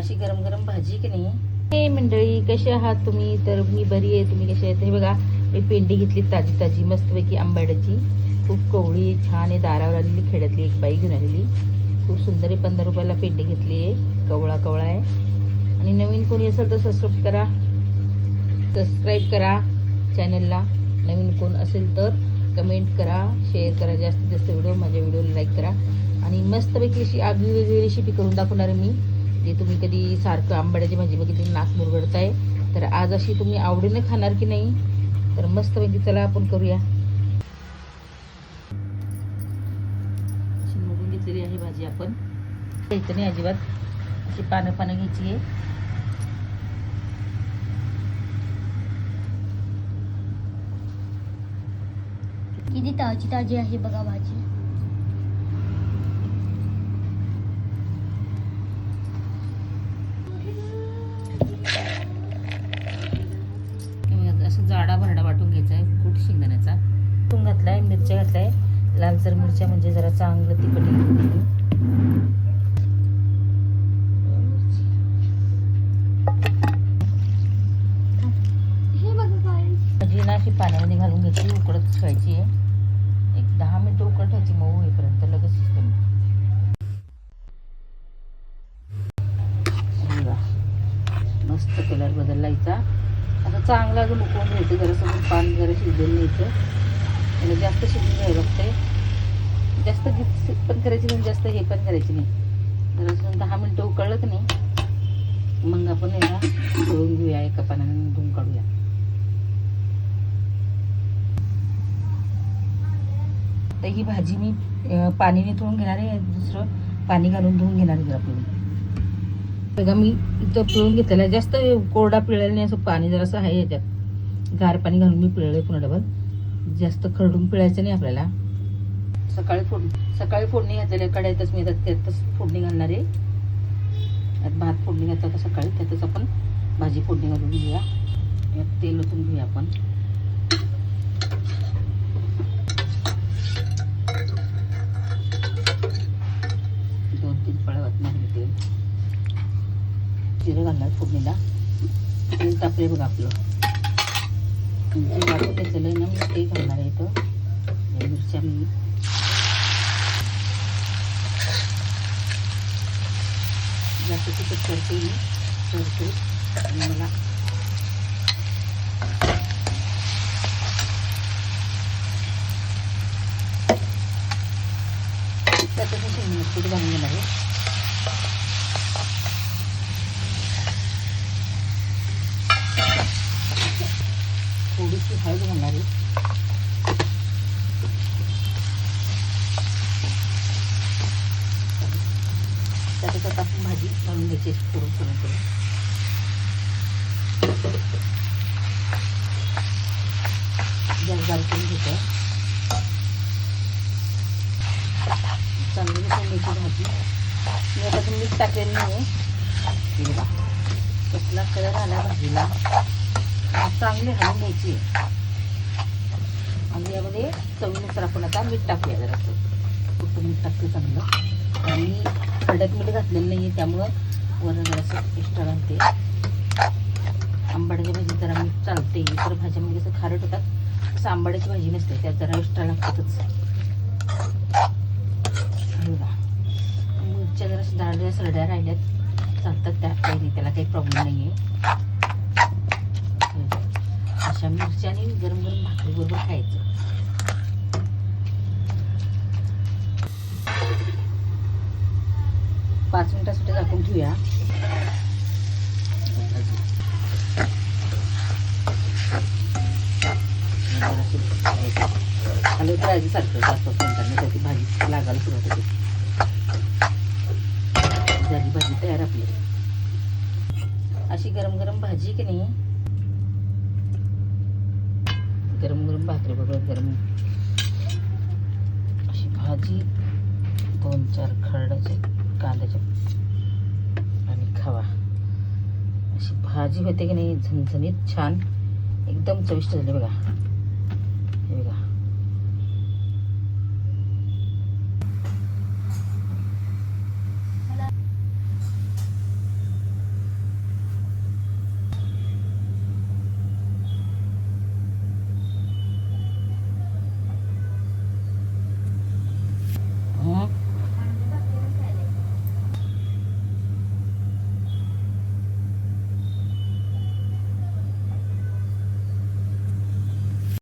अशी गरम गरम भाजी की नाही. हे मंडळी, कसे आहात तुम्ही? तर मी बरी आहे. तुम्ही कसे आहेत? हे बघा, मी पेंडी घेतली ताजी ताजी मस्तपैकी आंबाड्याची. खूप कवळी छान आहे. दारावर आलेली, खेड्यातली एक बाई घेऊन आलेली. खूप सुंदर आहे. 15 रुपयाला पेंडी घेतली आहे. कवळा कवळा आहे. आणि नवीन कोणी असेल तर सबस्क्राईब करा चॅनलला. नवीन कोण असेल तर कमेंट करा, शेअर करा, जास्तीत जास्त व्हिडिओ माझ्या व्हिडिओला लाईक करा. आणि मस्तपैकी अशी आगळी वेगळी रेसिपी करून दाखवणार आहे मी. ते तुम्ही कधी सारखं आंबाड्याची भाजी बघितली नाक मुरगडताय, तर आज अशी तुम्ही आवडीने खाणार की नाही. तर मस्तपैकी चला आपण करूया. अशी मोडून घेतलेली आहे भाजी. आपण घ्यायचं नाही अजिबात, अशी पानं घ्यायची आहे. किती ताजी ताजी आहे बघा भाजी. असं जाडा भरडा वाटून घ्यायचा आहे. कूट शेंगदाण्याचा तून घातलाय, मिरच्या घातलाय, लालसर मिरच्या म्हणजे जरा चांगलं तिखट भाजी ना अशी पाण्यामध्ये घालून घ्यायची, उकडत ठेवायची आहे. एक 10 मिनिटं उकळत ठेवायची, मऊ होईपर्यंत. लगेच शिजते. मस्त कलर बदलायचा. आता चांगला अजून उकळून घ्यायचं. जरासं पान जरा शिजवून घ्यायचं. त्याला जास्त शिजून घ्यावं लागतंय. जास्त गिच पण करायची नाही, जास्त हे पण करायची नाही. जरासं 10 मिनिटं उकळलं की नाही, मग आपण याला धुवून घेऊया. एका पाण्याने धुवून काढूया. तर ही भाजी मी पाणी निथळून घेणार आहे. दुसरं पाणी घालून धुवून घेणार आहे आपल्याला. बघा, मी इथं पिळून घेतलेलं आहे. जास्त कोरडा पिळलेला नाही, असं पाणी जरासं आहे याच्यात. गार पाणी घालून मी पिळलंय पुन्हा डबल. जास्त खरडून पिळायचं नाही आपल्याला. सकाळी फोडणी घातलेल्या कढईतच मी त्यातच फोडणी घालणार आहे. यात भात फोडणी घातला तर सकाळी त्यातच आपण भाजी फोडणी घालून घेऊया. यात तेल ओतून घेऊया आपण. तेल जिरं घालणार फोडणीला. तेल तापले बघा आपलं. वाटत घेतलेलं आहे ना, मी ते घालणार आहे. इथं मिरच्या मी जास्त तिखट करते आणि मला त्याचं शेंगदाण्याचं कूट घालून घेणार आहे. थोडीशी हळद घालणार आहे. त्याच्यात आपण भाजी घालून घ्यायची थोडं थोडं. जास्त करून घेतो. चांगली घ्यायची भाजी. मी आता मीठ टाकलेलं नाही आहे. बघा कसला कलर आला भाजीला. चांगली हलवून घ्यायची. आणि यामध्ये चवीनुसार आपण आता मीठ टाकूया. जरासं कुठं मीठ टाकलं चांगलं. आणि खरड्यात मीठ घातलेलं नाही आहे, त्यामुळं वरण जरासं एक्स्ट्रा घालते. आंबाड्याची भाजी जरा मीठ चालते. इतर भाज्यामध्ये असं खारट होतात, असं आंबाड्याची भाजी नसते, त्यात जरा एक्स्ट्रा लागतातच. मिरच्या जरा दाळ्या सरड्या राहिल्यात चालतात, त्या काही नाही, त्याला काही प्रॉब्लेम नाही आहे. अशा मिरच्याने गरम गरम भाकरी बरोबर खायचं. पाच मिनिटासाठी झाकून ठेवूया. हलवत राहायचं सारखं 5-5 मिनिटांनी, त्याची भाजी लागायला सुरुवात होते. झाली भाजी तयार आपली. अशी गरम गरम भाजी की नाही, गरम गरम भाकरी बरोबर गरम अशी भाजी, 2-4 खरड्याचे कांद्याचे आणि खावा. अशी भाजी होते की नाही, झणझणीत छान, एकदम चविष्ट झाली बघा. हे बघा, हं?